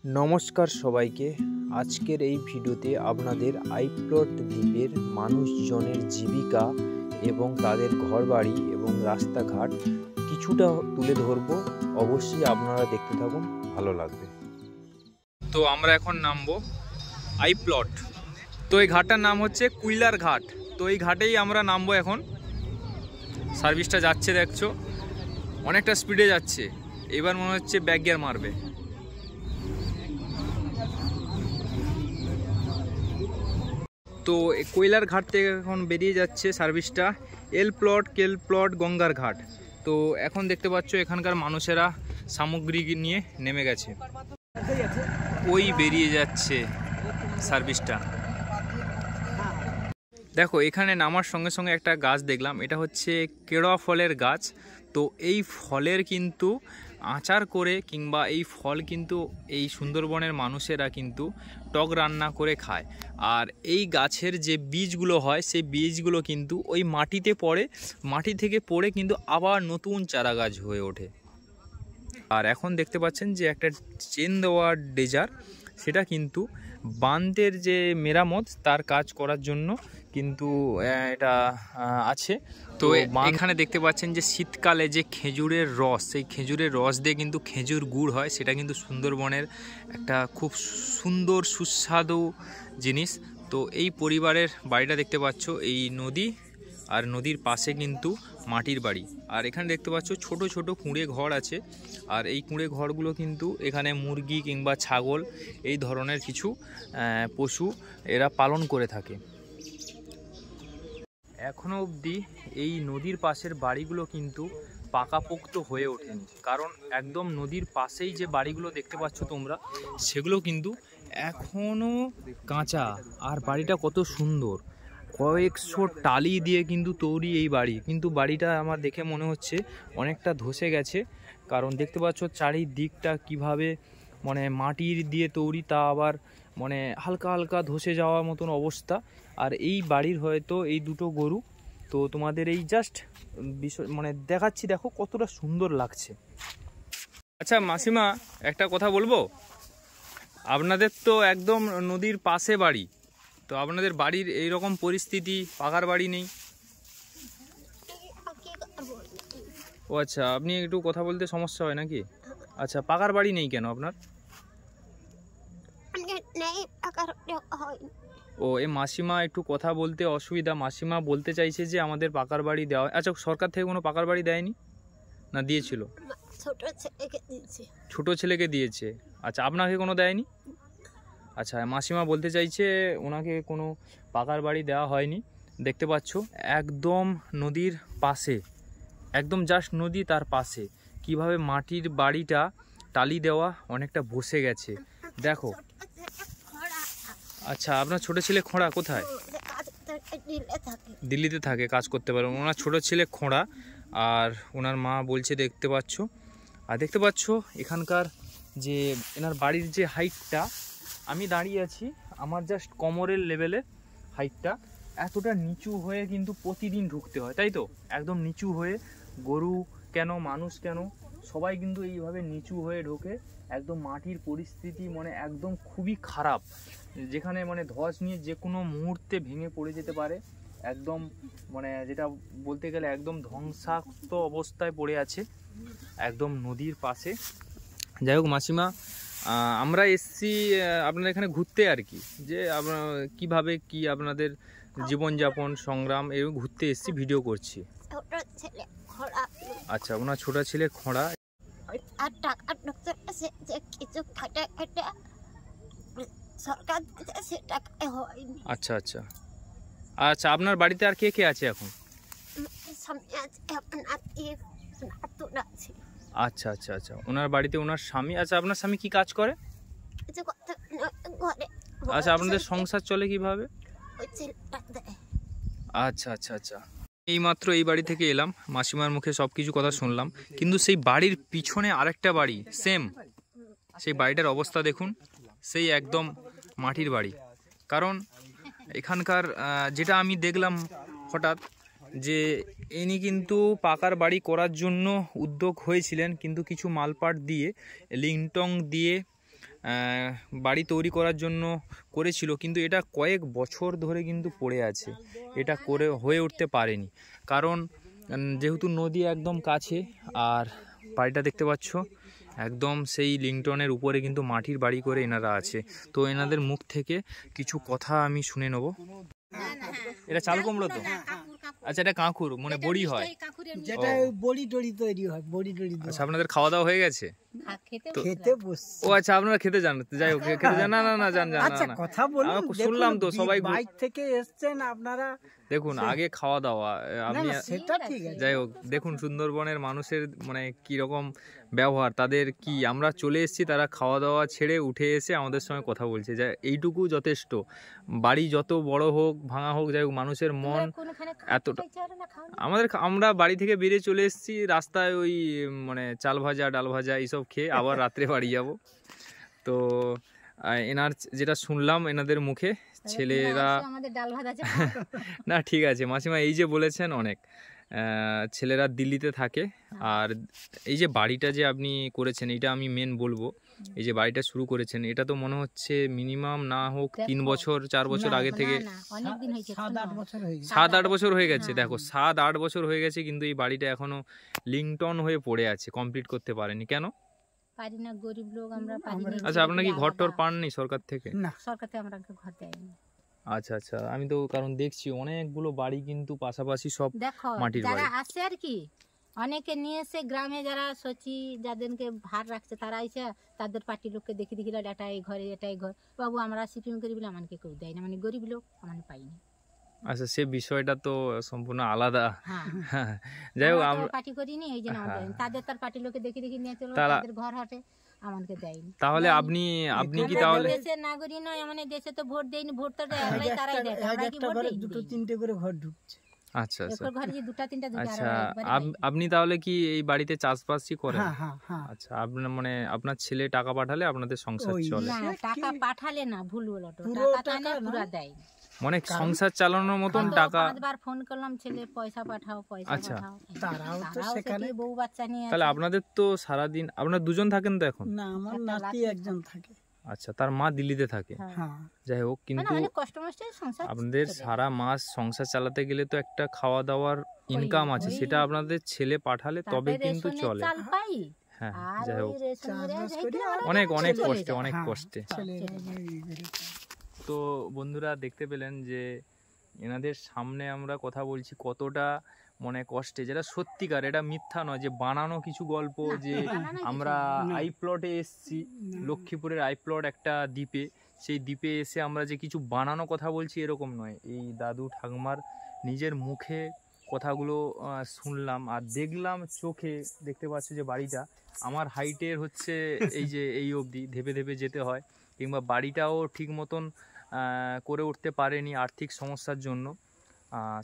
নমস্কার সবাইকে। আজকের এই ভিডিওতে আপনাদের আইপ্লট দ্বীপের মানুষজনের জীবিকা এবং তাদের ঘরবাড়ি এবং রাস্তাঘাট কিছুটা তুলে ধরবো। অবশ্যই আপনারা দেখতে থাকুন, ভালো লাগবে। তো আমরা এখন নামবো আইপ্লট। তো এই ঘাটটার নাম হচ্ছে কুইলার ঘাট। তো এই ঘাটেই আমরা নামবো এখন। সার্ভিসটা যাচ্ছে, দেখছো অনেকটা স্পিডে যাচ্ছে। এবার মনে হচ্ছে ব্যাক গিয়ার মারবে। তো কৈলার ঘাট থেকে এখন বেরিয়ে যাচ্ছে সার্ভিসটা এল প্লট, কেল প্লট, গঙ্গার ঘাট। তো এখন দেখতে পাচ্ছ এখানকার মানুষেরা সামগ্রী নিয়ে নেমে গেছে। ওই বেরিয়ে যাচ্ছে সার্ভিসটা। দেখো এখানে নামার সঙ্গে সঙ্গে একটা গাছ দেখলাম, এটা হচ্ছে কেড়া ফলের গাছ। তো এই ফলের কিন্তু আচার করে কিংবা এই ফল কিন্তু এই সুন্দরবনের মানুষেরা কিন্তু টক রান্না করে খায়। আর এই গাছের যে বীজগুলো হয় সেই বীজগুলো কিন্তু ওই মাটিতে পড়ে, মাটি থেকে পড়ে কিন্তু আবার নতুন চারা গাছ হয়ে ওঠে। আর এখন দেখতে পাচ্ছেন যে একটা চেন দেওয়া ডেজার, সেটা কিন্তু বাঁধের যে মেরামত তার কাজ করার জন্য কিন্তু এটা আছে। তো এখানে দেখতে পাচ্ছেন যে শীতকালে যে খেজুরের রস, সেই খেজুরের রস দিয়ে কিন্তু খেজুর গুড় হয়, সেটা কিন্তু সুন্দরবনের একটা খুব সুন্দর সুস্বাদু জিনিস। তো এই পরিবারের বাড়িটা দেখতে পাচ্ছ, এই নদী আর নদীর পাশে কিন্তু মাটির বাড়ি। আর এখানে দেখতে পাচ্ছ ছোট ছোট কুঁড়ে ঘর আছে। আর এই কুঁড়ে ঘরগুলো কিন্তু এখানে মুরগি কিংবা ছাগল এই ধরনের কিছু পশু এরা পালন করে থাকে। এখনও অবধি এই নদীর পাশের বাড়িগুলো কিন্তু পাকাপোক্ত হয়ে ওঠেনি, কারণ একদম নদীর পাশেই যে বাড়িগুলো দেখতে পাচ্ছ তোমরা, সেগুলো কিন্তু এখনও কাঁচা। আর বাড়িটা কত সুন্দর, কয়েকশো টালি দিয়ে কিন্তু তৈরি এই বাড়ি। কিন্তু বাড়িটা আমার দেখে মনে হচ্ছে অনেকটা ধসে গেছে, কারণ দেখতে পাচ্ছ চারিদিকটা কিভাবে মানে মাটির দিয়ে তৈরি, তা আবার মানে হালকা হালকা ধসে যাওয়ার মতন অবস্থা। আর এই বাড়ির হয়তো এই দুটো গরু। তো তোমাদের এই জাস্ট বিষয় মানে দেখাচ্ছি, দেখো কতটা সুন্দর লাগছে। আচ্ছা মাসিমা, একটা কথা বলবো, আপনাদের তো একদম নদীর পাশে বাড়ি, তো আপনাদের বাড়ির এই রকম পরিস্থিতি, পাকার বাড়ি নেই। ও আচ্ছা, আপনি একটু কথা বলতে সমস্যা হয় নাকি? আচ্ছা, পাকার বাড়ি নেই কেন আপনার? ও এই মাসিমা একটু কথা বলতে অসুবিধা। মাসিমা বলতে চাইছে যে আমাদের পাকার বাড়ি দেওয়া। আচ্ছা, সরকার থেকে কোনো পাকার বাড়ি দেয়নি না? দিয়েছিল, ছোট ছেলেকে দিয়েছে। আচ্ছা, আপনাকে কোনো দেয়নি? আচ্ছা, মাসিমা বলতে চাইছে ওনাকে কোনো পাকার বাড়ি দেওয়া হয়নি। দেখতে পাচ্ছ একদম নদীর পাশে, একদম জাস্ট নদী, তার পাশে কিভাবে মাটির বাড়িটা টালি দেওয়া অনেকটা বসে গেছে, দেখো। আচ্ছা, আপনার ছোট ছেলে খোঁড়া কোথায়? দিল্লিতে থাকে, কাজ করতে পারে। ওনার ছোট ছেলে খোঁড়া, আর ওনার মা বলছে দেখতে পাচ্ছ। আর দেখতে পাচ্ছ এখানকার যে এনার বাড়ির যে হাইটটা, আমি দাঁড়িয়ে আছি, আমার জাস্ট কোমরের লেভেলের হাইটটা, এতটা নিচু হয়ে কিন্তু প্রতিদিন ঢুকতে হয়, তাই তো? একদম নিচু হয়ে, গরু কেন মানুষ কেন সবাই কিন্তু এইভাবে নিচু হয়ে ঢোকে। একদম মাটির পরিস্থিতি মানে একদম খুবই খারাপ, যেখানে মানে ধস নিয়ে যে কোনো মুহূর্তে ভেঙে পড়ে যেতে পারে। একদম মানে যেটা বলতে গেলে একদম ধ্বংসাত্ম অবস্থায় পড়ে আছে, একদম নদীর পাশে। যাই হোক মাসিমা, আমরা এসছি আপনাদের এখানে ঘুরতে আর কি, যে আপনার কীভাবে কি আপনাদের জীবনযাপন সংগ্রাম এরকম ঘুরতে এসছি, ভিডিও করছি। আচ্ছা, ওনার ছোট ছেলে খোঁড়া। আচ্ছা আচ্ছা আচ্ছা, আপনার বাড়িতে আর কে কে আছে এখন? আচ্ছা আচ্ছা আচ্ছা, ওনার বাড়িতে ওনার স্বামী। আচ্ছা, আপনার স্বামী কি কাজ করে? আচ্ছা, আপনাদের সংসার চলে কিভাবে? আচ্ছা আচ্ছা আচ্ছা, এইমাত্র এই বাড়ি থেকে এলাম, মাসিমার মুখে সব কিছু কথা শুনলাম, কিন্তু সেই বাড়ির পিছনে আরেকটা বাড়ি সেম, সেই বাড়িটার অবস্থা দেখুন, সেই একদম মাটির বাড়ি। কারণ এখানকার যেটা আমি দেখলাম হঠাৎ, যে ইনি কিন্তু পাকার বাড়ি করার জন্য উদ্যোগ হয়েছিলেন, কিন্তু কিছু মালপাট দিয়ে লিংটং দিয়ে বাড়ি তৈরি করার জন্য করেছিল, কিন্তু এটা কয়েক বছর ধরে কিন্তু পড়ে আছে, এটা করে হয়ে উঠতে পারেনি। কারণ যেহেতু নদী একদম কাছে, আর বাড়িটা দেখতে পাচ্ছ একদম সেই লিংটনের উপরে কিন্তু মাটির বাড়ি করে এনারা আছে। তো এনাদের মুখ থেকে কিছু কথা আমি শুনে নেব। এটা চাল কুমড়ো তো? আচ্ছা, এটা কাঁকুর মানে বড়ি হয়, যেটা বড়ি টড়ি তৈরি হয়, বড়ি টড়ি। আচ্ছা, আপনাদের খাওয়া দাওয়া হয়ে গেছে? খেতে বসছি। ও আচ্ছা, আপনারা খেতে যান? যাই হোক, খেতে যান। না জান আচ্ছা, কথা বলুন। শুনলাম তো সবাই বাইক থেকে এসেছেন আপনারা, দেখুন আগে খাওয়া দাওয়া আপনি সেটা ঠিক আছে। যাই হোক, দেখুন সুন্দরবনের মানুষের মানে কি রকম ব্যবহার, তাদের কি আমরা চলে এসেছি, তারা খাওয়া দাওয়া ছেড়ে উঠে এসে আমাদের সঙ্গে কথা বলছে, যা এইটুকু যথেষ্ট। বাড়ি যত বড় হোক ভাঙা হোক, যাই হোক, মানুষের মন এতটা আমরা বাড়ি থেকে বেরিয়ে চলে এসেছি, রাস্তায় ওই মানে চাল ভাজা ডাল ভাজা এইসব খেয়ে আবার রাত্রে বাড়ি যাব। তো এনার যেটা শুনলাম এনাদের মুখে, ছেলেরা না ঠিক আছে মাসিমা, এই যে বলেছেন অনেক, ছেলেরা দিল্লিতে থাকে। আর এই যে বাড়িটা যে আপনি করেছেন, এটা আমি মেন বলবো, এই যে বাড়িটা শুরু করেছেন, এটা তো মনে হচ্ছে মিনিমাম না হোক 3 বছর 4 বছর আগে থেকে, 7-8 বছর হয়ে গেছে। দেখো 7-8 বছর হয়ে গেছে, কিন্তু এই বাড়িটা এখনো লিংটন হয়ে পড়ে আছে, কমপ্লিট করতে পারেনি। কেন? গরিব লোক আমরা। আচ্ছা, আপনারা কি ঘর টর পাননি সরকার থেকে? না, সরকার থেকে আমরা ঘর দেয়নি। আচ্ছা, আমি তো কারণ দেখছি অনেকগুলো বাড়ি কিন্তু পাশাপাশি সব মাটির বাড়ি। যারা আসে আর কি, অনেকে নিয়ে এসে গ্রামে যারা সচি যাদেরকে ভার রাখছে, তারা এসে তাদের পার্টির লোককে দেখি এটাই ঘরে এটাই ঘর, বাবু আমরা সিপিএম করি বলে আমাকে কেউ দেয় না, মানে গরিব লোক আমার পাইনি। আচ্ছা, সে বিষয়টা তো সম্পূর্ণ আলাদা। যাই হোক, আমরা পার্টি করিনি, এই জন্য তাদের তার পার্টির লোকে দেখি নিয়ে চলো, তাদের ঘর হাটে আমাকে দেয়নি। তাহলে আপনি কি তাহলে দেশের নাগরিক নয়, মানে দেশে তো ভোট দেয়নি, ভোট তো একলাই তারাই দেয়, আমরা কি ভোট দেই? 2-3টে করে ঘর ঢুকছে। আচ্ছা, ঘরে যে 2-3টা আচ্ছা, আপনি তাহলে কি এই বাড়িতে চাষবাসই করেন? হ্যাঁ। আচ্ছা, আপনার মানে আপনার ছেলে টাকা পাঠালে আপনাদের সংসার চলে? না, টাকা পাঠালে না, ভুল বলো, টাকা পুরা দেয়, মানে সংসার চালানোর মতন টাকা। 5 বার ফোন করলাম, ছেলে পয়সা পাঠাও, পয়সা পাঠাও। তারাও তো সেখানে বউ বাচ্চা নিয়ে। তাহলে আপনাদের তো সারাদিন, আপনারা দুজন থাকেন তো এখন? না, আমার নাতি একজন থাকে। আচ্ছা, তার মা দিল্লিতে থাকে। হ্যাঁ, যাই হোক, কিন্তু আপনাদের সারা মাস সংসার চালাতে গেলে তো একটা খাওয়া দাওয়ার ইনকাম আছে, সেটা আপনাদের ছেলে পাঠালে তবে কিন্তু চলে। হ্যাঁ, যাই হোক, অনেক কষ্টে। তো বন্ধুরা দেখতে পেলেন যে এনাদের সামনে আমরা কথা বলছি কতটা মনে কষ্টে, যেটা সত্যিকার, এটা মিথ্যা নয় যে বানানো কিছু গল্প। যে আমরা আইপ্লটে এসছি, লক্ষ্মীপুরের আইপ্লট একটা দ্বীপে, সেই দ্বীপে এসে আমরা যে কিছু বানানো কথা বলছি এরকম নয়। এই দাদু ঠাকুমার নিজের মুখে কথাগুলো শুনলাম আর দেখলাম, চোখে দেখতে পাচ্ছি যে বাড়িটা আমার হাইটের হচ্ছে এই অবধি ধেপে ধেপে যেতে হয়, কিংবা বাড়িটাও ঠিক মতন করে উঠতে পারেনি আর্থিক সমস্যার জন্য।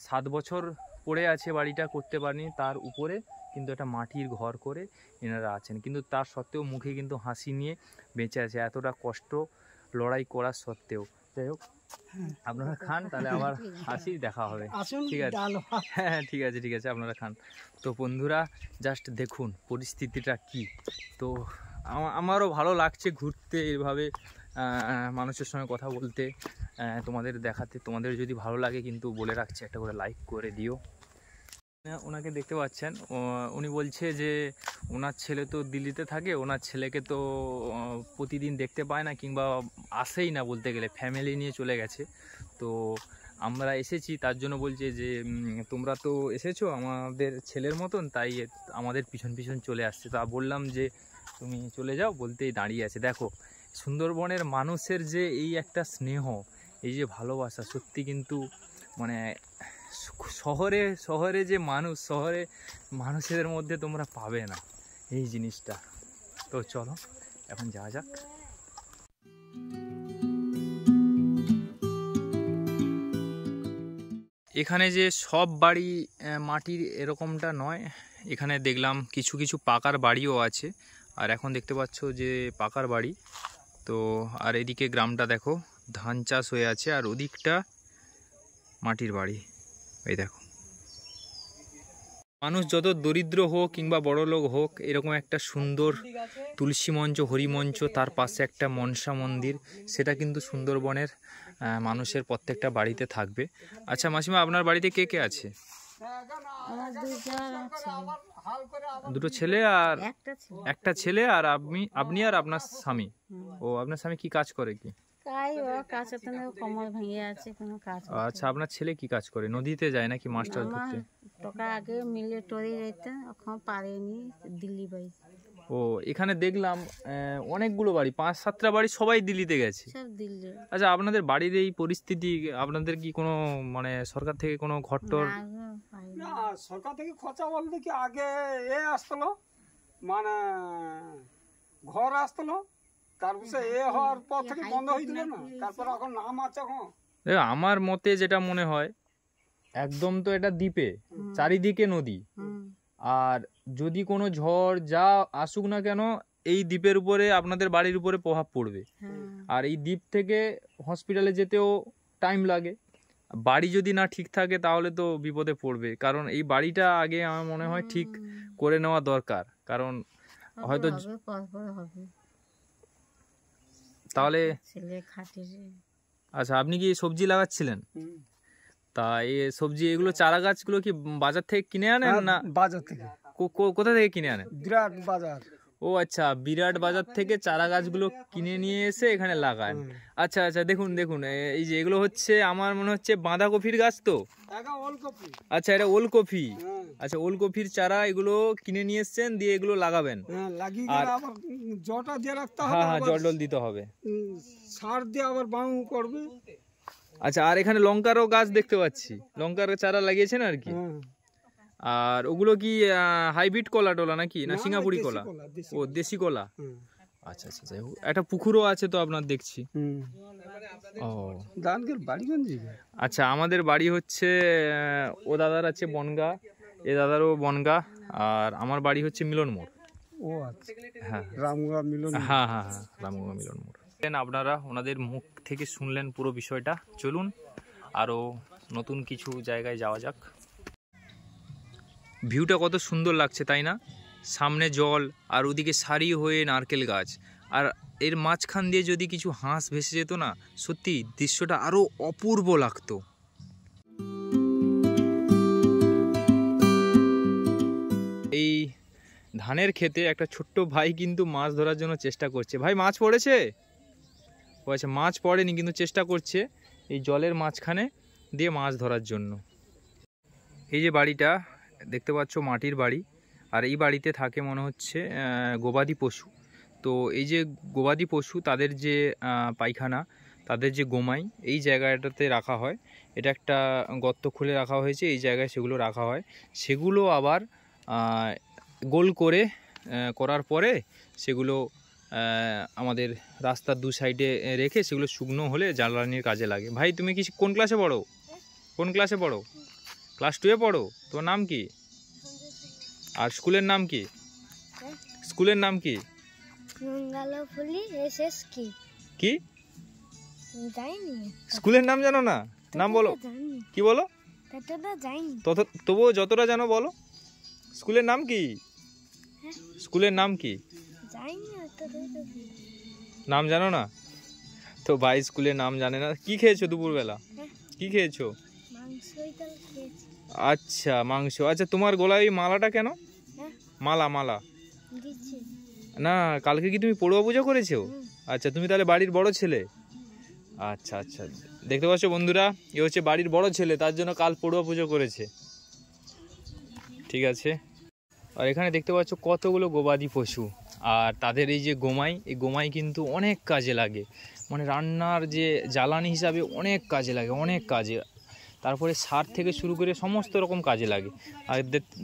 7 বছর পড়ে আছে, বাড়িটা করতে পারেনি, তার উপরে কিন্তু একটা মাটির ঘর করে এনারা আছেন, কিন্তু তার সত্ত্বেও মুখে কিন্তু হাসি নিয়ে বেঁচে আছে, এতটা কষ্ট লড়াই করার সত্ত্বেও। যাই হোক, আপনারা খান, তাহলে আবার হাসি দেখা হবে। ঠিক আছে, হ্যাঁ ঠিক আছে, আপনারা খান। তো বন্ধুরা জাস্ট দেখুন পরিস্থিতিটা কি। তো আমারও ভালো লাগছে ঘুরতে, এভাবে মানুষের সঙ্গে কথা বলতে, তোমাদের দেখাতে। তোমাদের যদি ভালো লাগে কিন্তু বলে রাখছি, একটা করে লাইক করে দিও। ওনাকে দেখতে পাচ্ছেন, উনি বলছে যে ওনার ছেলে তো দিল্লিতে থাকে, ওনার ছেলেকে তো প্রতিদিন দেখতে পায় না, কিংবা আসেই না বলতে গেলে, ফ্যামিলি নিয়ে চলে গেছে। তো আমরা এসেছি তার জন্য বলছে যে তোমরা তো এসেছো আমাদের ছেলের মতন, তাই আমাদের পিছন পিছন চলে আসছে। তা বললাম যে তুমি চলে যাও, বলতেই দাঁড়িয়ে আছে। দেখো সুন্দরবনের মানুষের যে এই একটা স্নেহ, এই যে ভালোবাসা, সত্যি কিন্তু মানে শহরে যে মানুষের মধ্যে তোমরা পাবে না এই জিনিসটা। তো চলো এখন যাওয়া যাক। এখানে যে সব বাড়ি মাটির এরকমটা নয়, এখানে দেখলাম কিছু কিছু পাকার বাড়িও আছে। আর এখন দেখতে পাচ্ছ যে পাকার বাড়ি। তো আর এদিকে গ্রামটা দেখো ধান চাষ হয়ে আছে, আর ওদিকটা মাটির বাড়ি, এই দেখো। মানুষ যত দরিদ্র হোক কিংবা বড় লোক হোক, এরকম একটা সুন্দর তুলসী মঞ্চ, হরিমঞ্চ, তার পাশে একটা মনসা মন্দির, সেটা কিন্তু সুন্দরবনের মানুষের প্রত্যেকটা বাড়িতে থাকবে। আচ্ছা মাসিমা, আপনার বাড়িতে কে কে আছে? দুটো ছেলে আর একটা ছেলে, আর আপনি আর আপনার স্বামী। ও, আপনার স্বামী কি কাজ করে? কি কমর ভেঙে আছে, কোনো কাজ। আচ্ছা, আপনার ছেলে কি কাজ করে? নদীতে যায় নাকি মাছ টাছ ধরতে? টাকা আগে মিলিটারি যেতে, এখন পারেনি, দিল্লি বাড়ি। ও, এখানে দেখলাম অনেকগুলো বাড়ি, 5-7টা বাড়ি, সবাই দিল্লিতে গেছে। সব দিল্লি। আচ্ছা, আপনাদের বাড়ির এই পরিস্থিতি, আপনাদের কি কোনো মানে সরকার থেকে কোনো ঘরটর? না, সরকার থেকে খরচা বলতে কি আগে আসতো, মানে ঘর আসতো, তারপরে হওয়ার পর থেকে বন্ধ হয়ে দিল না, তারপর এখন নাম আছে। এখন আমার মতে যেটা মনে হয়, একদম তো এটা দ্বীপে, চারিদিকে নদী, আর যদি কোনো ঝড় যা আসুক না কেন, এই দ্বীপের উপরে, আপনাদের বাড়ির উপরে প্রভাব পড়বে। আর এই দ্বীপ থেকে হসপিটালে যেতেও টাইম লাগে। বাড়ি যদি না ঠিক থাকে তাহলে তো বিপদে পড়বে, কারণ এই বাড়িটা আগে আমার মনে হয় ঠিক করে নেওয়া দরকার, কারণ হয়তো তাহলে। আচ্ছা, আপনি কি সবজি লাগাচ্ছিলেন? তা এই সবজি, এগুলো চারা গাছগুলো কি বাজার থেকে কিনে আনেন না বাজার থেকে? কোথা থেকে কিনে আনেন? বিরাট বাজার। ও আচ্ছা, বিরাট বাজার থেকে চারা গাছগুলো কিনে নিয়ে এসে এখানে লাগান। আচ্ছা আচ্ছা, দেখুন দেখুন, এই যে এগুলো হচ্ছে, আমার মনে হচ্ছে বাঁধাকপির গাছ তো। আচ্ছা, এটা ওলকপি। আচ্ছা, ওলকপির চারা এগুলো কিনে নিয়ে এসছেন, দিয়ে এগুলো লাগাবেন। আর জলটা দিয়ে রাখতে হবে। হ্যাঁ হ্যাঁ, জল দিতে হবে, সার দিয়ে আবার বাঁধ করবে। আচ্ছা, আর এখানে লঙ্কারও গাছ দেখতে পাচ্ছি, লঙ্কার চারা লাগিয়েছেন আর কি। আর ওগুলো কি হাইব্রিড কলা টলা নাকি, না সিঙ্গাপুরি কলা? ও, দেশি কলা। আচ্ছা আচ্ছা, যাই হোক, একটা পুকুরও আছে তো আপনার দেখছি। ও, আচ্ছা, আমাদের বাড়ি হচ্ছে, ও দাদার আছে বনগা, এ দাদারও বনগা, আর আমার বাড়ি হচ্ছে মিলন মোড়। ও আচ্ছা, হ্যাঁ, রামগঙ্গা মিলন। হ্যাঁ হ্যাঁ হ্যাঁ, রামগঙ্গা মিলন মোড়। আপনারা ওনাদের মুখ থেকে শুনলেন পুরো বিষয়টা। চলুন আরও নতুন কিছু জায়গায় যাওয়া যাক। ভিউটা কত সুন্দর লাগছে, তাই না? সামনে জল, আর ওদিকে সারি হয়ে নারকেল গাছ, আর এর মাঝখান দিয়ে যদি কিছু হাঁস ভেসে যেত না, সত্যি দৃশ্যটা আরও অপূর্ব লাগতো। এই ধানের ক্ষেতে একটা ছোট্ট ভাই কিন্তু মাছ ধরার জন্য চেষ্টা করছে। ভাই, মাছ পড়েছে? ও আচ্ছা, মাছ পড়েনি, কিন্তু চেষ্টা করছে এই জলের মাঝখানে দিয়ে মাছ ধরার জন্য। এই যে বাড়িটা দেখতে পাচ্ছ, মাটির বাড়ি, আর এই বাড়িতে থাকে মনে হচ্ছে গবাদি পশু। তো এই যে গবাদি পশু, তাদের যে পায়খানা, তাদের যে গোমাই, এই জায়গাটাতে রাখা হয়। এটা একটা গর্ত খুলে রাখা হয়েছে, এই জায়গায় সেগুলো রাখা হয়। সেগুলো আবার গোল করে করার পরে সেগুলো আমাদের রাস্তার দু সাইডে রেখে সেগুলো শুকনো হলে জ্বালানির কাজে লাগে। ভাই, তুমি কি কোন ক্লাসে পড়ো? কোন ক্লাসে পড়ো? ক্লাস 2-এ পড়ো? তোমার নাম কি? আর স্কুলের নাম কি? স্কুলের নাম কি? কি স্কুলের নাম জানো না? নাম বলো। কি বলো? তবুও যতটা জানো বলো। স্কুলের নাম কি? স্কুলের নাম কি? নাম জানো না? তো ভাই স্কুলের নাম জানে না। কি খেয়েছো দুপুরবেলা? কি খেয়েছো? আচ্ছা, মাংস। আচ্ছা, তোমার গলায় ওই মালাটা কেন? মালা মালা না, কালকে কি তুমি পড়ুয়া পুজো করেছো? আচ্ছা, তুমি তাহলে বাড়ির বড় ছেলে। আচ্ছা আচ্ছা, দেখতে পাচ্ছ বন্ধুরা, এ হচ্ছে বাড়ির বড় ছেলে, তার জন্য কাল পড়ুয়া পুজো করেছে। ঠিক আছে। আর এখানে দেখতে পাচ্ছ কতগুলো গবাদি পশু, আর তাদের এই যে গোমাই, এই গোমাই কিন্তু অনেক কাজে লাগে, মানে রান্নার যে জ্বালানি হিসাবে অনেক কাজে লাগে, অনেক কাজে। তারপরে সার থেকে শুরু করে সমস্ত রকম কাজে লাগে। আর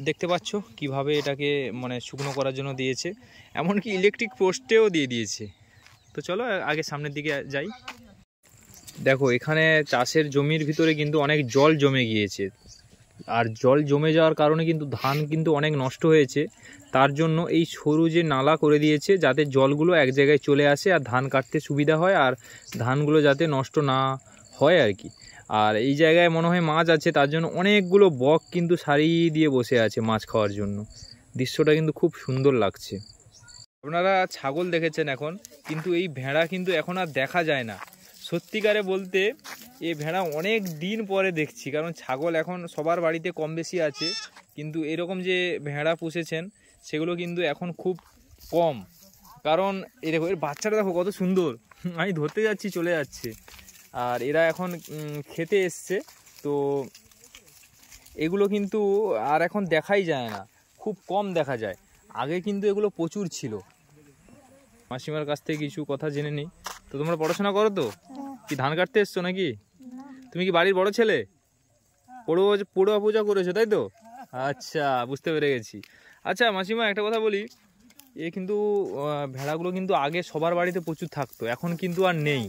দেখতে পাচ্ছ কিভাবে এটাকে মানে শুকনো করার জন্য দিয়েছে, এমনকি ইলেকট্রিক পোস্টেও দিয়ে দিয়েছে। তো চলো আগে সামনের দিকে যাই। দেখো, এখানে চাষের জমির ভিতরে কিন্তু অনেক জল জমে গিয়েছে, আর জল জমে যাওয়ার কারণে কিন্তু ধান কিন্তু অনেক নষ্ট হয়েছে। তার জন্য এই সরু যে নালা করে দিয়েছে, যাতে জলগুলো এক জায়গায় চলে আসে আর ধান কাটতে সুবিধা হয়, আর ধানগুলো যাতে নষ্ট না হয় আর কি। আর এই জায়গায় মনে হয় মাছ আছে, তার জন্য অনেকগুলো বক কিন্তু সারি দিয়ে বসে আছে মাছ খাওয়ার জন্য। দৃশ্যটা কিন্তু খুব সুন্দর লাগছে। আপনারা ছাগল দেখেছেন এখন, কিন্তু এই ভেড়া কিন্তু এখন আর দেখা যায় না। সত্যিকারে বলতে এই ভেড়া অনেক দিন পরে দেখছি, কারণ ছাগল এখন সবার বাড়িতে কম বেশি আছে, কিন্তু এরকম যে ভেড়া পুষেছেন সেগুলো কিন্তু এখন খুব কম। কারণ এই দেখো, এর বাচ্চাটা দেখো কত সুন্দর, আমি ধরতে যাচ্ছি চলে যাচ্ছে। আর এরা এখন খেতে এসছে, তো এগুলো কিন্তু আর এখন দেখাই যায় না, খুব কম দেখা যায়। আগে কিন্তু এগুলো প্রচুর ছিল। মাসিমার কাছ থেকে কিছু কথা জেনে নিই। তো তোমরা পড়াশোনা করো তো? কি ধান কাটতে এসছো নাকি? তুমি কি বাড়ির বড় ছেলে? পড়ুয়া পূজা করেছো তাই তো? আচ্ছা, বুঝতে পেরে গেছি। আচ্ছা মাসিমা, একটা কথা বলি, এ কিন্তু ভেড়াগুলো কিন্তু আগে সবার বাড়িতে প্রচুর থাকতো, এখন কিন্তু আর নেই।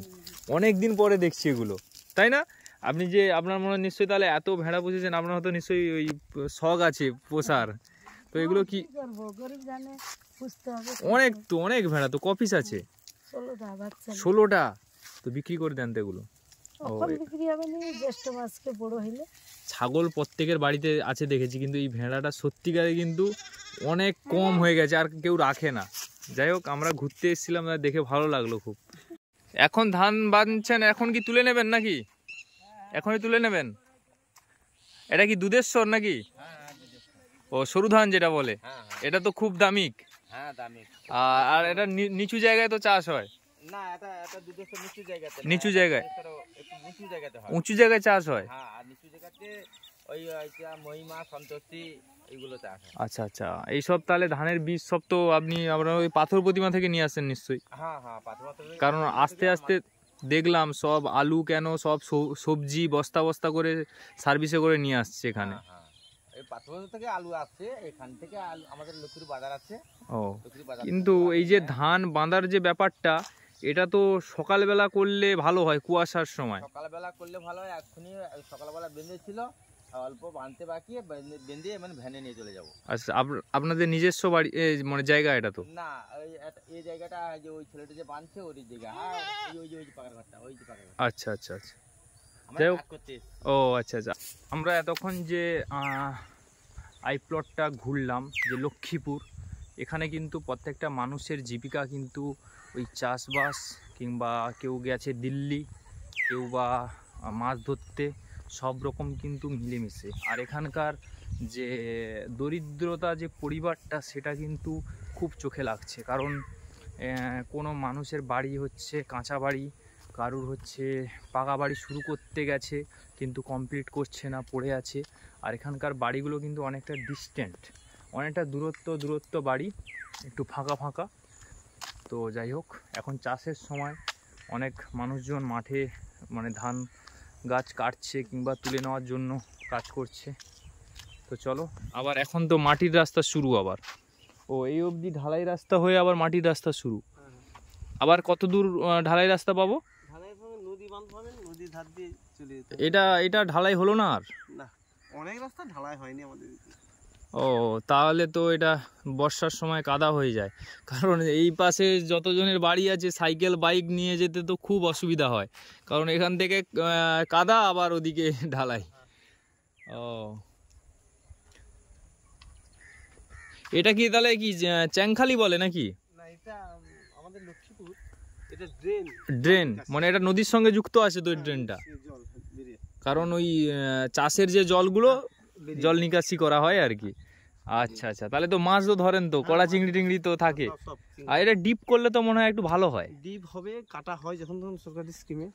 অনেক দিন পরে দেখছি এগুলো, তাই না? আপনি যে আপনার মনে হয় নিশ্চয়ই তাহলে এত ভেড়া পুষেছেন, আপনার হয়তো নিশ্চয়ই ওই শখ আছে পোষার। তো এগুলো কি অনেক, তো অনেক ভেড়া তো ক পিস আছে? 16টা। তো বিক্রি করে দেন তো এগুলো? ছাগল প্রত্যেকের বাড়িতে আছে দেখেছি, কিন্তু এই ভেড়াটা সত্যিকারে কিন্তু অনেক কম হয়ে গেছে, আর কেউ রাখে না। যাই হোক, আমরা ঘুরতে এসেছিলাম, দেখে ভালো লাগলো খুব। এখন ধান বাঁধছেন, এখন কি তুলে নেবেন নাকি? এখনই তুলে নেবেন? এটা কি দুধেশ্বর নাকি? ও, সরু ধান যেটা বলে, এটা তো খুব দামিক। আর এটা নিচু জায়গায় তো চাষ হয় না? নিচু জায়গায়, উঁচু জায়গায় চাষ হয়। আচ্ছা আচ্ছা, এইসব তাহলে ধানের বীজ সব তো আপনারা ওই পাথর প্রতিমা থেকে নিয়ে আসেন নিশ্চয়ই? কারণ আস্তে আস্তে দেখলাম সব আলু কেন সব সবজি বস্তা বস্তা করে সার্ভিসে করে নিয়ে আসছে এখানে। ও, কিন্তু এই যে ধান বাঁধার যে ব্যাপারটা, এটা তো সকালবেলা করলে ভালো হয়, কুয়াশার সময়। সকালবেলা করলে ভালো হয়। এখনই সকালবেলা বেঁধেছিল, অল্প বাঁধতে বাকি, বেঁধে মানে ভ্যানে নিয়ে চলে যাবো। আচ্ছা, আপনাদের নিজস্ব বাড়ি মানে জায়গা এটা তো? না, এই জায়গাটা যে ওই ছেলেটা যে বাঁধছে ওর জায়গা, ওই যে পাকার ঘরটা, ওই যে পাকার ঘর। আচ্ছা আচ্ছা আচ্ছা, যাই হোক। ও আচ্ছা আচ্ছা, আমরা এতক্ষণ যে আই প্লটটা ঘুরলাম, যে লক্ষ্মীপুর, এখানে কিন্তু প্রত্যেকটা মানুষের জীবিকা কিন্তু ওই চাষবাস, কিংবা কেউ গেছে দিল্লি, কেউ বা মাছ ধরতে, সব রকম কিন্তু মিলেমিশে। আর এখানকার যে দরিদ্রতা যে পরিবারটা, সেটা কিন্তু খুব চোখে লাগছে। কারণ কোনো মানুষের বাড়ি হচ্ছে কাঁচা বাড়ি, কারুর হচ্ছে পাকা বাড়ি শুরু করতে গেছে কিন্তু কমপ্লিট করছে না, পড়ে আছে। আর এখানকার বাড়িগুলো কিন্তু অনেকটা ডিস্টেন্ট, অনেকটা দূরত্ব বাড়ি, একটু ফাঁকা ফাঁকা। তো যাই হোক, এখন চাষের সময় অনেক মানুষজন মাঠে মানে ধান গাছ কাটছে কিংবা তুলে নেওয়ার জন্য কাজ করছে। তো চলো, আবার এখন তো মাটির রাস্তা শুরু আবার। ও, এই অবধি ঢালাই রাস্তা হয়ে আবার মাটির রাস্তা শুরু। আবার কত দূর ঢালাই রাস্তা পাবো? এটা ঢালাই হলো না আর? অনেক রাস্তা ঢালাই হয়নি আমাদের। ও, তাহলে তো এটা বর্ষার সময় কাদা হয়ে যায়। কারণ এই পাশে যতজনের বাড়ি আছে, সাইকেল বাইক নিয়ে যেতে তো খুব অসুবিধা হয়, কারণ এখান থেকে কাদা, আবার ওদিকে ঢালাই। ও, এটা কি তাহলে কি চ্যাংখালি বলে নাকি? না, এটা আমাদের লক্ষ্মীপুর, এটা ড্রেন। ড্রেন মানে এটা নদীর সঙ্গে যুক্ত আছে তো এই ড্রেনটা? কারণ ওই চাষের যে জলগুলো জল নিকাশি করা হয় আর কি। আচ্ছা আচ্ছা, তাহলে তো মাছ তো ধরেন তো, কড়া চিংড়ি টিংড়ি তো থাকে। আর এটা ডিপ করলে তো মনে হয় একটু ভালো হয়। ডিপ হবে, কাটা হয় যখন তখন সরকারি স্কিমে।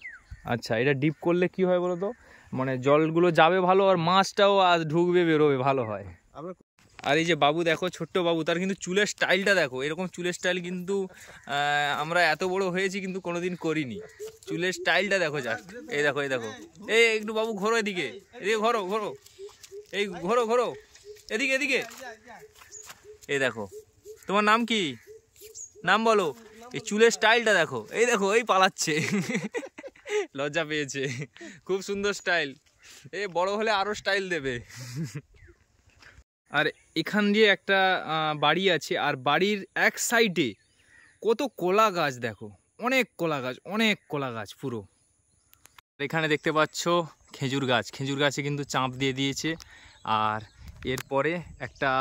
আচ্ছা, এটা ডিপ করলে কি হয় বলো তো, মানে জলগুলো যাবে ভালো, আর মাছটাও আজ ঢুকবে বেরোবে, ভালো হয়। আর এই যে বাবু দেখো, ছোট্ট বাবু, তার কিন্তু চুলের স্টাইলটা দেখো, এরকম চুলের স্টাইল কিন্তু আমরা এত বড় হয়েছি কিন্তু কোনোদিন করিনি। চুলের স্টাইলটা দেখো যাক, এই দেখো এই দেখো, এই একটু বাবু ঘোরো এদিকে, এদিকে ঘোরো, এই ঘোরো এদিকে এদিকে, এই দেখো। তোমার নাম কি? নাম বলো। এই চুলের স্টাইলটা দেখো, এই দেখো, এই পালাচ্ছে, লজ্জা পেয়েছে। খুব সুন্দর স্টাইল, এ বড় হলে আরো স্টাইল দেবে। আর এখান দিয়ে একটা বাড়ি আছে, আর বাড়ির এক সাইডে কত কলা গাছ দেখো, অনেক কলা গাছ পুরো। এখানে দেখতে পাচ্ছ খেজুর গাছে কিন্তু চাপ দিয়ে দিয়েছে। আর এরপরে একটা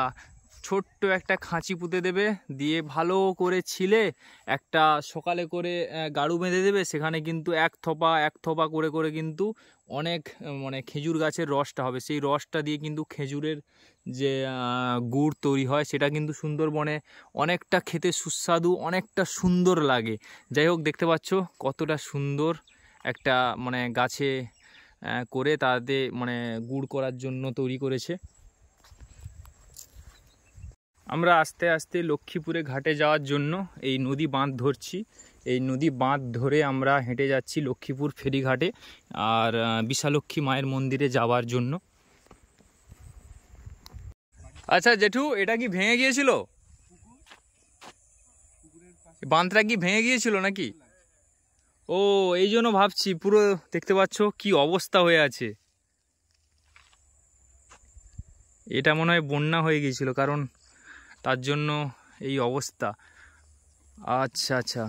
ছোট্ট একটা খাঁচি পুঁতে দেবে, দিয়ে ভালো করে ছিলে একটা সকালে করে গাড়ু বেঁধে দেবে, সেখানে কিন্তু এক থোপা করে করে কিন্তু অনেক মানে খেজুর গাছের রসটা হবে। সেই রসটা দিয়ে কিন্তু খেজুরের যে গুড় তৈরি হয় সেটা কিন্তু সুন্দরবনে অনেকটা খেতে সুস্বাদু, অনেকটা সুন্দর লাগে। যাই হোক, দেখতে পাচ্ছ কতটা সুন্দর একটা মানে গাছে করে তাতে মানে গুড় করার জন্য তৈরি করেছে। আমরা আস্তে আস্তে লক্ষ্মীপুরে ঘাটে যাওয়ার জন্য এই নদী বাঁধ ধরছি। এই নদী বাঁধ ধরে আমরা হেঁটে যাচ্ছি লক্ষ্মীপুর ফেরিঘাটে আর বিশালক্ষী মায়ের মন্দিরে যাওয়ার জন্য। আচ্ছা জেঠু, এটা কি ভেঙে গিয়েছিল? বাঁধটা কি ভেঙে গিয়েছিল নাকি? ও, এই জন্য ভাবছি, পুরো দেখতে পাচ্ছ কি অবস্থা হয়ে আছে। এটা মনে হয় বন্যা হয়ে গিয়েছিল, কারণ তার জন্য এই অবস্থা। আচ্ছা আচ্ছা,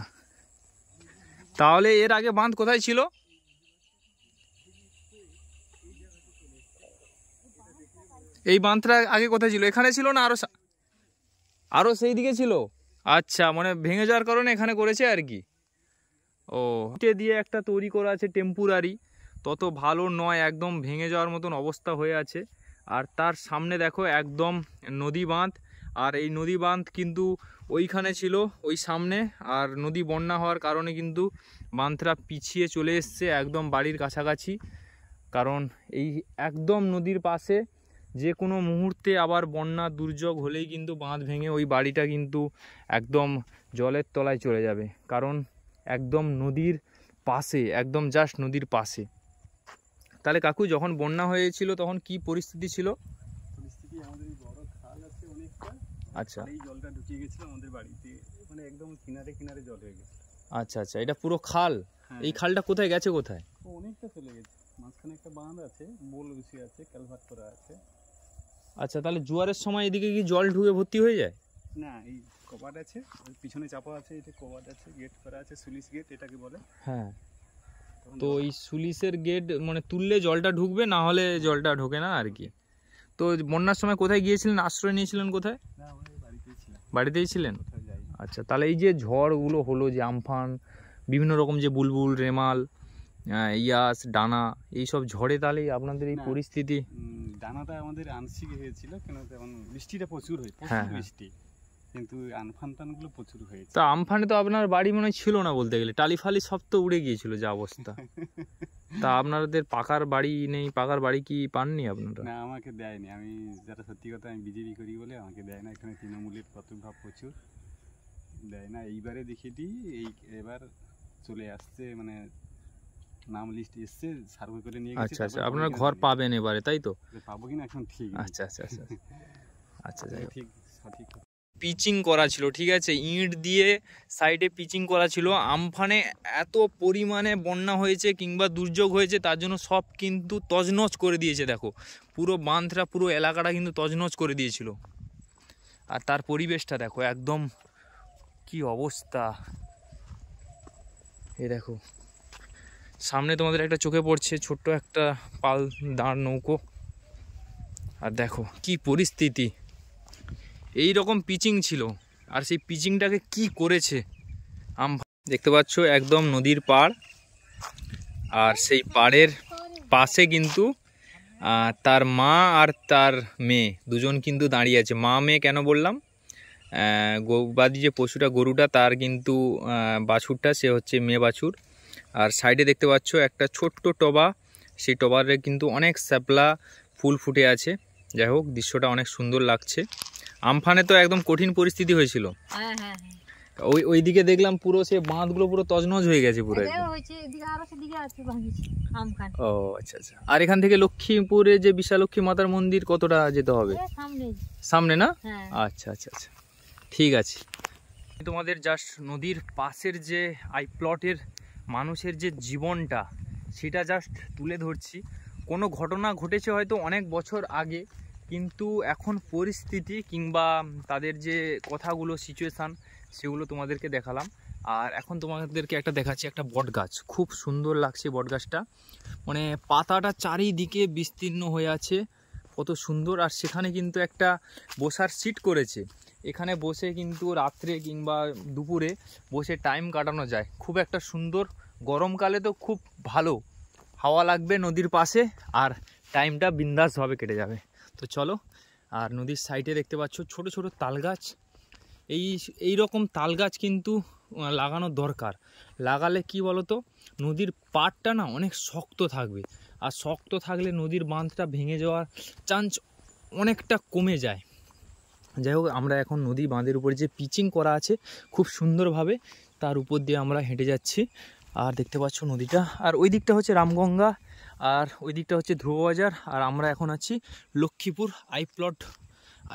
তাহলে এর আগে বাঁধ কোথায় ছিল? এই বাঁধটা আগে কোথায় ছিল? এখানে ছিল না আরো সেই দিকে ছিল? আচ্ছা, মানে ভেঙে যাওয়ার কারণে এখানে করেছে আর কি। ও, দিয়ে একটা তৈরি করা আছে টেম্পোরারি, তত ভালো নয়, একদম ভেঙে যাওয়ার মতন অবস্থা হয়ে আছে। আর তার সামনে দেখো একদম নদী বাঁধ, আর এই নদী বাঁধ কিন্তু ওইখানে ছিল ওই সামনে, আর নদী বন্যা হওয়ার কারণে কিন্তু বাঁধটা পিছিয়ে চলে এসছে একদম বাড়ির কাছাকাছি। কারণ এই একদম নদীর পাশে যে কোনো মুহূর্তে আবার বন্যা দুর্যোগ হলেই কিন্তু বাঁধ ভেঙে ওই বাড়িটা কিন্তু একদম জলের তলায় চলে যাবে, কারণ একদম নদীর পাশে, একদম জাস্ট নদীর পাশে। তাহলে কাকু, যখন বন্যা হয়েছিল তখন কি পরিস্থিতি ছিল? পরিস্থিতি আমাদের বড় খাল আছে অনেকটা, আচ্ছা, এই জলটা ঢুকিয়ে গেছিল আমাদের বাড়িতে, মানে একদম কিনারে কিনারে জল হয়ে গেছে। আচ্ছা আচ্ছা, এটা পুরো খাল? এই খালটা কোথায় গেছে, কোথায়? অনেকটা চলে গেছে, মাঝখানে একটা বাঁধ আছে, বোল বসে আছে, কালভার্ট করা আছে। আচ্ছা, তাহলে জোয়ারের সময় এদিকে কি জল ঢুকে ভর্তি হয়ে যায়? না, এই কবাট আছে, পিছনে চাপা আছে, এটা কবাট আছে, গেট করা আছে, সুলিশ গেট এটাকে বলে। হ্যাঁ, তো এই সুলিশের গেট মানে তুললে জলটা ঢুকবে, না হলে জলটা ঢোকে না আর কি। তো বন্যার সময় কোথায় গিয়েছিলেন, আশ্রয় নিয়েছিলেন কোথায়? না, আমরা বাড়িতেই ছিলাম। বাড়িতেই ছিলেন? কোথাও যাইনি। আচ্ছা, তাহলে এই যে ঝড়গুলো হলো, যে আমফান, বিভিন্ন রকম যে বুলবুল, রেমাল, ইয়াস, ডানা, এইসব ঝড়ে তাহলে আপনাদের এই পরিস্থিতি? ডানাটা আমাদের আংশিক হয়েছিল, কেন তেমন বৃষ্টিটা প্রচুর হয়, হ্যাঁ, প্রচুর বৃষ্টি, কিন্তু আমফান টানগুলো প্রচুর হয়েছে। তা আমফানে তো আপনার বাড়ি মনে ছিল না বলতে গেলে, টালি ফালি সব তো উড়ে গিয়েছিল যা অবস্থা। তা আপনাদের পাকার বাড়ি নেই? পাকার বাড়ি কি পাননি আপনারা? না, আমাকে দেয়নি। আমি যারা সত্যি কথা, আমি বিজেপি করি বলে আমাকে দেয় না। এখানে তৃণমূলের প্রভাব প্রচুর, দেয় না। এইবারে দেখিয়ে দিই, এবার চলে আসছে, মানে নাম লিস্ট এসছে, সার্ভে করে নিয়ে গেছে। আচ্ছা আচ্ছা, আপনারা ঘর পাবেন এবারে, তাই তো? পাবো কিনা এখন ঠিক। আচ্ছা আচ্ছা আচ্ছা আচ্ছা, যাই হোক। ঠিক সঠিক পিচিং করা ছিল, ঠিক আছে, ইট দিয়ে সাইডে পিচিং করা ছিল। আমফানে এত পরিমাণে বন্যা হয়েছে কিংবা দুর্যোগ হয়েছে, তার জন্য সব কিন্তু তছনছ করে দিয়েছে। দেখো, পুরো বাঁধটা, পুরো এলাকাটা কিন্তু তছনছ করে দিয়েছিল। আর তার পরিবেশটা দেখো, একদম কি অবস্থা। এই দেখো, সামনে তোমাদের একটা চোখে পড়ছে ছোট্ট একটা পাল দাঁড় নৌকো, আর দেখো কি পরিস্থিতি। এই রকম পিচিং ছিল, আর সেই পিচিংটাকে কি করেছে দেখতে পাচ্ছ, একদম নদীর পাড়, আর সেই পাড়ের পাশে কিন্তু তার মা আর তার মেয়ে দুজন কিন্তু দাঁড়িয়ে আছে। মা মেয়ে কেন বললাম, গৌবাদী যে পশুটা, গরুটা, তার কিন্তু বাছুরটা সে হচ্ছে মেয়ে বাছুর। আর সাইডে দেখতে পাচ্ছ একটা ছোট্ট টবা, সেই টবারে কিন্তু অনেক শ্যাপলা ফুল ফুটে আছে। যাই হোক, দৃশ্যটা অনেক সুন্দর লাগছে। আমফানে তো একদম কঠিন পরিস্থিতি হয়েছিল। ওইদিকে দেখলাম পুরো সে বাঁধগুলো পুরো তছনছ হয়ে গেছে পুরো। ও আচ্ছা আচ্ছা। আর এখান থেকে লক্ষ্মীপুরে যে বিশালক্ষী মাতার মন্দির কতটা যেতে হবে? সামনে না? আচ্ছা আচ্ছা আচ্ছা, ঠিক আছে। তোমাদের জাস্ট নদীর পাশের যে আইপ্লটের মানুষের যে জীবনটা, সেটা জাস্ট তুলে ধরছি। কোনো ঘটনা ঘটেছে হয়তো অনেক বছর আগে, কিন্তু এখন পরিস্থিতি কিংবা তাদের যে কথাগুলো, সিচুয়েশান, সেগুলো তোমাদেরকে দেখালাম। আর এখন তোমাদেরকে একটা দেখাচ্ছি, একটা বট গাছ, খুব সুন্দর লাগছে বট গাছটা, মানে পাতাটা চারিদিকে বিস্তীর্ণ হয়ে আছে, কত সুন্দর। আর সেখানে কিন্তু একটা বসার সিট করেছে, এখানে বসে কিন্তু রাত্রে কিংবা দুপুরে বসে টাইম কাটানো যায়, খুব একটা সুন্দর। গরমকালে তো খুব ভালো হাওয়া লাগবে নদীর পাশে, আর টাইমটা বিন্দাসভাবে কেটে যাবে। তো চলো, আর নদীর সাইডে দেখতে পাচ্ছ ছোট ছোট তাল গাছ, এই রকম তাল গাছ কিন্তু লাগানো দরকার। লাগালে কি বলতো, নদীর পাড়টা না অনেক শক্ত থাকবে, আর শক্ত থাকলে নদীর বাঁধটা ভেঙে যাওয়ার চান্স অনেকটা কমে যায়। যাই হোক, আমরা এখন নদী বাঁধের উপরে যে পিচিং করা আছে খুব সুন্দরভাবে, তার উপর দিয়ে আমরা হেঁটে যাচ্ছি। আর দেখতে পাচ্ছ নদীটা, আর ওই দিকটা হচ্ছে রামগঙ্গা, আর ওই দিকটা হচ্ছে ধ্রুববাজার, আর আমরা এখন আছি লক্ষ্মীপুর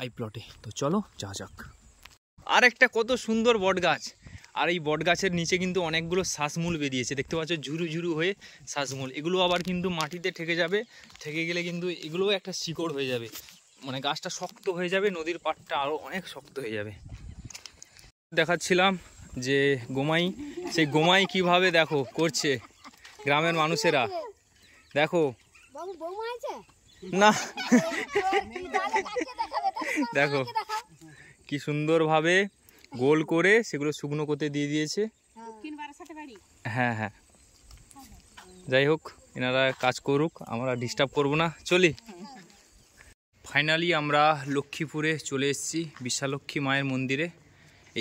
আই প্লটে। তো চলো যা যাক। আর একটা কত সুন্দর বট গাছ, আর এই বট গাছের নিচে কিন্তু অনেকগুলো শ্বাসমূল বেরিয়েছে, দেখতে পাচ্ছ ঝুরু ঝুরু হয়ে শ্বাসমূল। এগুলো আবার কিন্তু মাটিতে ঠেকে যাবে, ঠেকে গেলে কিন্তু এগুলোও একটা শিকড় হয়ে যাবে, মানে গাছটা শক্ত হয়ে যাবে, নদীর পাড়টা আরও অনেক শক্ত হয়ে যাবে। দেখাচ্ছিলাম যে গোমাই, সেই গোমাই কিভাবে দেখো করছে গ্রামের মানুষেরা, দেখো না দেখো কি সুন্দরভাবে গোল করে সেগুলো শুকনো করতে দিয়ে দিয়েছে। হ্যাঁ হ্যাঁ, যাই হোক, এনারা কাজ করুক, আমরা ডিস্টার্ব করবো না, চলি। ফাইনালি আমরা লক্ষ্মীপুরে চলে এসেছি, বিশালক্ষী মায়ের মন্দিরে।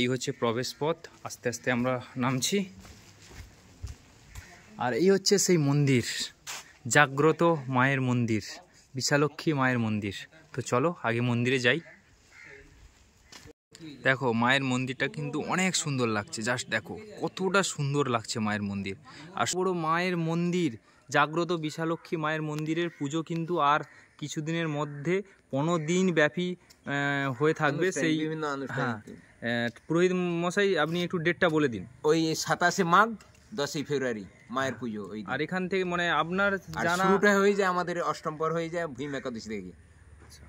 এই হচ্ছে প্রবেশ পথ, আস্তে আস্তে আমরা নামছি। আর এই হচ্ছে সেই মন্দির, জাগ্রত মায়ের মন্দির, বিশালক্ষী মায়ের মন্দির। তো চলো আগে মন্দিরে যাই। দেখো মায়ের মন্দিরটা কিন্তু অনেক সুন্দর লাগছে, জাস্ট দেখো কতটা সুন্দর লাগছে মায়ের মন্দির। আর বড় মায়ের মন্দির, জাগ্রত বিশালক্ষী মায়ের মন্দিরের পুজো কিন্তু আর কিছুদিনের মধ্যে 15 দিন ব্যাপী হয়ে থাকবে। সেই হ্যাঁ, পুরোহিত মশাই আপনি একটু ডেটটা বলে দিন। ওই 27শে মাঘ 10ই ফেব্রুয়ারি মায়ের পুজো। আর এখান থেকে মানে আপনার জানা শুরুটা হয়ে যায় আমাদের অষ্টম পর হয়ে যায় ভীম একাদশী থেকে,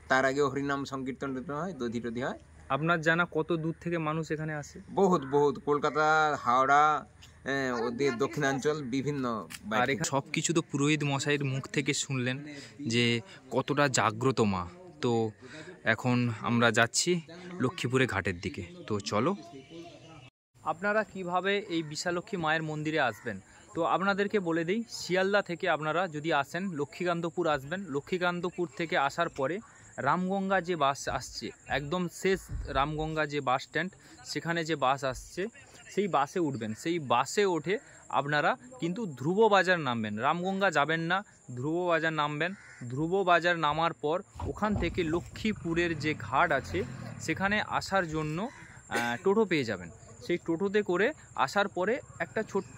তার আগে হরিনাম সংকীর্তন হয়, দধি টধি হয়। আপনার জানা কত দূর থেকে মানুষ এখানে আসে? বহুত কলকাতা, হাওড়া, ওদের দক্ষিণাঞ্চল বিভিন্ন। আর এখানে সব কিছু তো পুরোহিত মশাইয়ের মুখ থেকে শুনলেন যে কতটা জাগ্রত মা। তো এখন আমরা যাচ্ছি লক্ষ্মীপুরে ঘাটের দিকে। তো চলো। আপনারা কিভাবে এই বিশালক্ষী মায়ের মন্দিরে আসবেন, তো আপনাদেরকে বলে দিই, শিয়ালদা থেকে আপনারা যদি আসেন লক্ষ্মীকান্তপুর আসবেন। লক্ষ্মীকান্তপুর থেকে আসার পরে রামগঙ্গা যে বাস আসছে, একদম শেষ রামগঙ্গা যে বাস স্ট্যান্ড, সেখানে যে বাস আসছে সেই বাসে উঠবেন। সেই বাসে ওঠে আপনারা কিন্তু ধ্রুববাজার নামবেন, রামগঙ্গা যাবেন না, ধ্রুববাজার নামবেন। ধ্রুববাজার নামার পর ওখান থেকে লক্ষ্মীপুরের যে ঘাট আছে সেখানে আসার জন্য টোটো পেয়ে যাবেন। সেই টোটোতে করে আসার পরে একটা ছোট্ট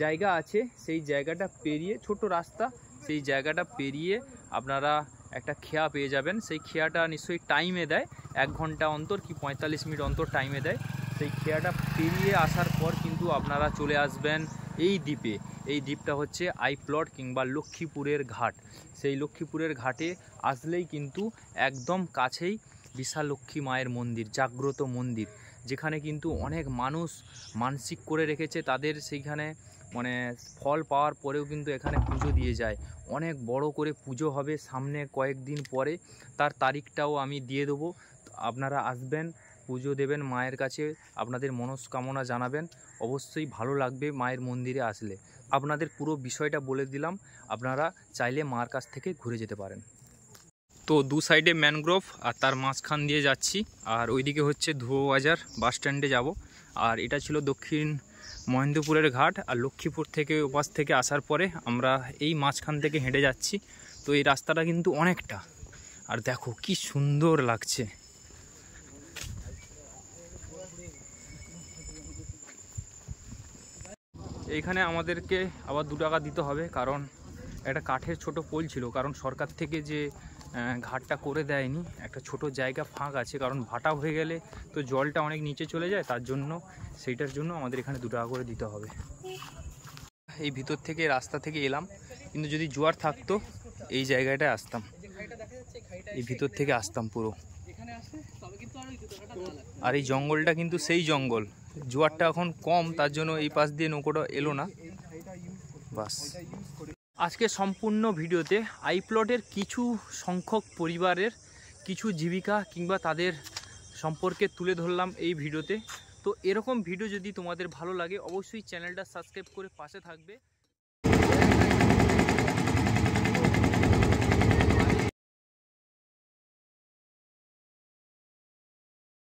জায়গা আছে, সেই জায়গাটা পেরিয়ে, ছোট রাস্তা, সেই জায়গাটা পেরিয়ে আপনারা একটা খেয়া পেয়ে যাবেন। সেই খেয়াটা নিশ্চয়ই টাইমে দেয়, 1 ঘন্টা অন্তর কি 45 মিনিট অন্তর টাইমে দেয়। সেই খেয়াটা পেরিয়ে আসার পর কিন্তু আপনারা চলে আসবেন এই দ্বীপে। এই দ্বীপটা হচ্ছে আই প্লট কিংবা লক্ষ্মীপুরের ঘাট। সেই লক্ষ্মীপুরের ঘাটে আসলেই কিন্তু একদম কাছেই বিশালক্ষী মায়ের মন্দির, জাগ্রত মন্দির, যেখানে কিন্তু অনেক মানুষ মানসিক করে রেখেছে তাদের, সেইখানে মানে ফল পাওয়ার পরেও কিন্তু এখানে পুজো দিয়ে যায়। অনেক বড় করে পুজো হবে সামনে কয়েকদিন পরে, তার তারিখটাও আমি দিয়ে দেবো। আপনারা আসবেন, পুজো দেবেন মায়ের কাছে, আপনাদের মনস্কামনা জানাবেন, অবশ্যই ভালো লাগবে মায়ের মন্দিরে আসলে। আপনাদের পুরো বিষয়টা বলে দিলাম, আপনারা চাইলে মার কাছ থেকে ঘুরে যেতে পারেন। তো দু সাইডে ম্যানগ্রোভ, আর তার মাঝখান দিয়ে যাচ্ছি, আর ওইদিকে হচ্ছে ধ্রুববাজার বাস স্ট্যান্ডে যাব। আর এটা ছিল দক্ষিণ মহেন্দ্রপুরের ঘাট। আর লক্ষ্মীপুর থেকে ওপাশ থেকে আসার পরে আমরা এই মাঝখান থেকে হেঁটে যাচ্ছি। তো এই রাস্তাটা কিন্তু অনেকটা, আর দেখো কি সুন্দর লাগছে। এইখানে আমাদেরকে আবার 2 টাকা দিতে হবে, কারণ একটা কাঠের ছোট পোল ছিল, কারণ সরকার থেকে যে ঘাটটা করে দেয়নি, একটা ছোট জায়গা ফাঁক আছে, কারণ ভাটা হয়ে গেলে তো জলটা অনেক নিচে চলে যায়, তার জন্য সেইটার জন্য আমাদের এখানে 2 টাকা করে দিতে হবে। এই ভিতর থেকে রাস্তা থেকে এলাম, কিন্তু যদি জোয়ার থাকতো এই জায়গাটায় আসতাম, এই ভিতর থেকে আসতাম পুরো। আর এই জঙ্গলটা কিন্তু সেই জঙ্গল জোয়ারটা এখন কম, তার জন্য এই পাশ দিয়ে নৌকোটা এলো না। বাস, আজকে সম্পূর্ণ ভিডিওতে আইপ্লটের কিছু সংখ্যক পরিবারের কিছু জীবিকা কিংবা তাদের সম্পর্কে তুলে ধরলাম এই ভিডিওতে। তো এরকম ভিডিও যদি তোমাদের ভালো লাগে অবশ্যই চ্যানেলটা সাবস্ক্রাইব করে পাশে থাকবে।